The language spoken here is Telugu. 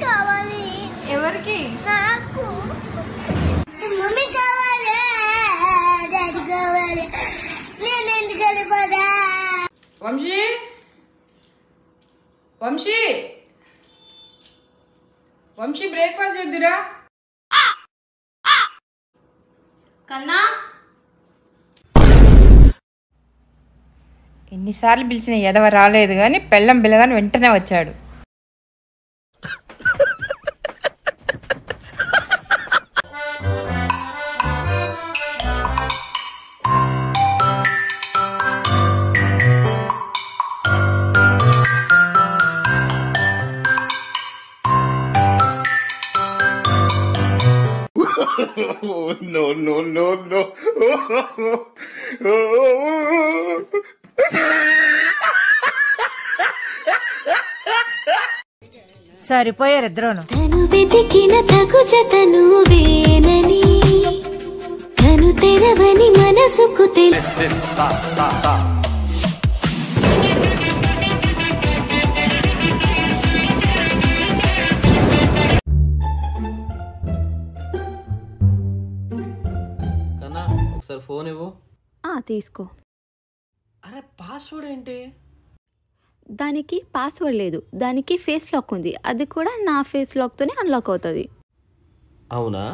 కావాలి. ఎవరికి? నాకు. మమ్మీ కావాలి, డాడీ కావాలి. నేను ఎందుకు వెళ్ళిపోదా? వంశీ, వంశీ, వంశీ బ్రేక్ఫాస్ట్ చేద్దురా. కన్నా ఎన్నిసార్లు పిలిచిన ఎదవ రాలేదు కానీ పెళ్ళం పిల్లగాని వెంటనే వచ్చాడు. No, no, no, no. సరిపోయారు ఇద్దరును. తను వెతికిన తగు జతను వేనని తను తెరవని మనసుకు కన్నా ఒకసారి ఫోన్ ఇవ్వు. తీసుకో. అరే పాస్వర్డ్ ఏంటి? దానికి పాస్వర్డ్ లేదు, దానికి ఫేస్ లాక్ ఉంది. అది కూడా నా ఫేస్ లాక్తోనే అన్లాక్ అవుతుంది. అవునా?